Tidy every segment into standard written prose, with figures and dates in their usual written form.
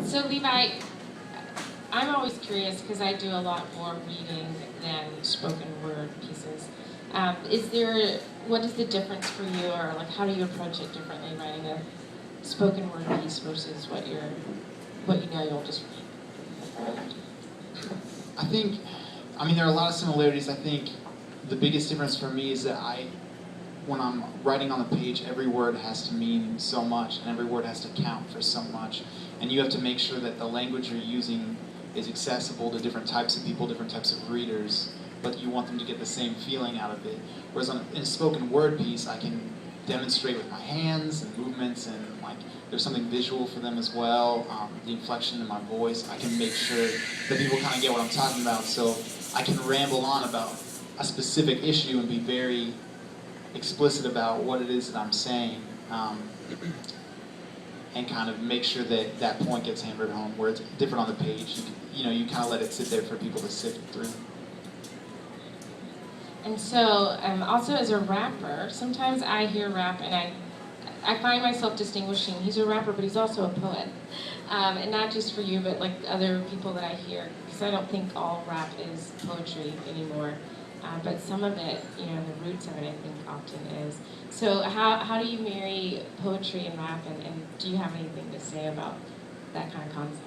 So Levi, I'm always curious because I do a lot more reading than spoken word pieces. What is the difference for you, or like how do you approach it differently, writing a spoken word piece versus what you know you'll just read? There are a lot of similarities. I think the biggest difference for me is that when I'm writing on the page, every word has to mean so much, and every word has to count for so much. And you have to make sure that the language you're using is accessible to different types of people, different types of readers, but you want them to get the same feeling out of it. Whereas in a spoken word piece, I can demonstrate with my hands and movements, and there's something visual for them as well. The inflection in my voice, I can make sure that people kind of get what I'm talking about. So I can ramble on about a specific issue and be very explicit about what it is that I'm saying, and kind of make sure that that point gets hammered home. Where it's different on the page, you kind of let it sit there for people to sift through. And so, also as a rapper, sometimes I hear rap and I find myself distinguishing. He's a rapper, but he's also a poet. And not just for you, but like other people that I hear, because I don't think all rap is poetry anymore. But some of it, the roots of it, I think often is. So how do you marry poetry and rap, and do you have anything to say about that kind of concept?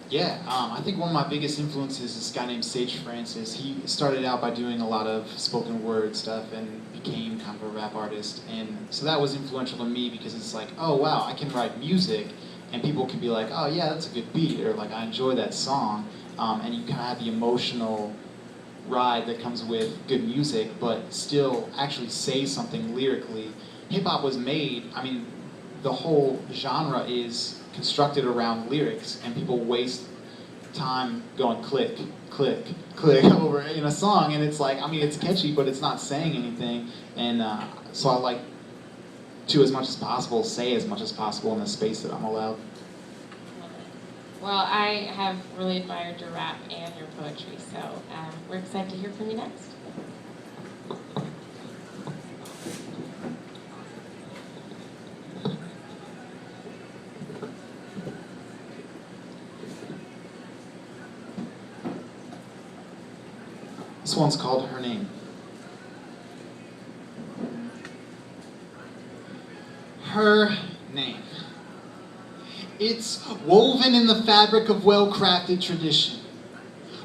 Yeah, I think one of my biggest influences is this guy named Sage Francis. He started out by doing a lot of spoken word stuff and became kind of a rap artist. And so that was influential to me because it's like, oh wow, I can write music and people can be like, oh yeah, that's a good beat, or like I enjoy that song. And you kind of have the emotional ride that comes with good music, but still actually say something lyrically. Hip-hop was made, the whole genre is constructed around lyrics, and people waste time going click, click, click over in a song, and it's like, it's catchy, but it's not saying anything, and so I like to, as much as possible, say as much as possible in the space that I'm allowed. Well, I have really admired your rap and your poetry, so we're excited to hear from you next. This one's called Her Name. Her name. It's woven in the fabric of well-crafted tradition.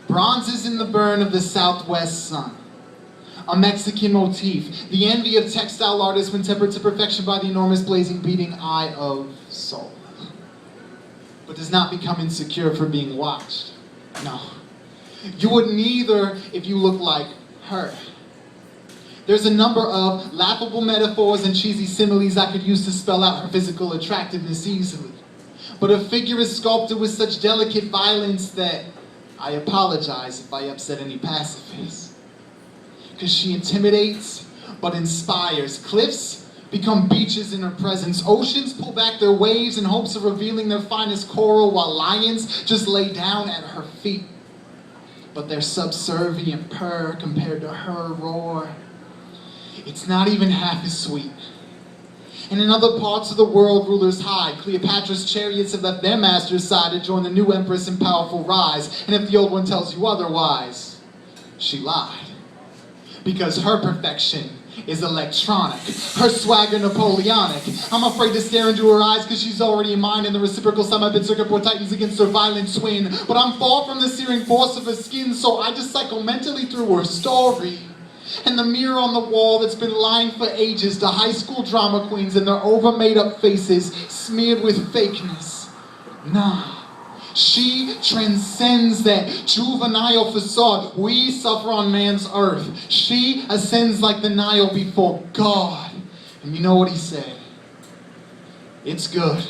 Bronzes in the burn of the southwest sun. A Mexican motif, the envy of textile artists when tempered to perfection by the enormous blazing beating eye of soul. But does not become insecure for being watched. No. You wouldn't either if you look like her. There's a number of laughable metaphors and cheesy similes I could use to spell out her physical attractiveness easily. But her figure is sculpted with such delicate violence that I apologize if I upset any pacifists. Because she intimidates, but inspires. Cliffs become beaches in her presence. Oceans pull back their waves in hopes of revealing their finest coral, while lions just lay down at her feet. But their subservient purr compared to her roar, it's not even half as sweet. And in other parts of the world, rulers hide. Cleopatra's chariots have left their master's side to join the new empress in powerful rise. And if the old one tells you otherwise, she lied. Because her perfection is electronic, her swagger Napoleonic. I'm afraid to stare into her eyes because she's already in mine, and the reciprocal semi-bit circuit board tightens against her violent twin. But I'm far from the searing force of her skin, so I just cycle mentally through her story. And the mirror on the wall that's been lying for ages to high school drama queens and their over-made-up faces smeared with fakeness. Nah. She transcends that juvenile facade we suffer on man's earth. She ascends like the Nile before God. And you know what he said? It's good.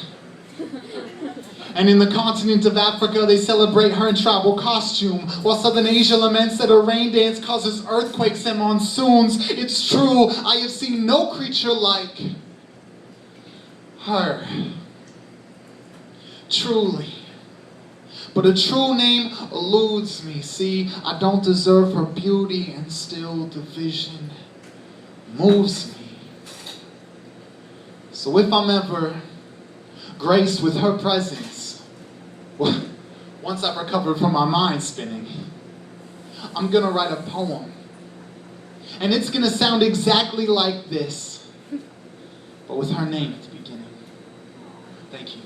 And in the continent of Africa, they celebrate her in tribal costume, while Southern Asia laments that her rain dance causes earthquakes and monsoons. It's true, I have seen no creature like her. Truly. But a true name eludes me. See, I don't deserve her beauty, and still division moves me. So if I'm ever graced with her presence. Well, once I've recovered from my mind spinning, I'm gonna write a poem. And it's gonna sound exactly like this, but with her name at the beginning. Thank you.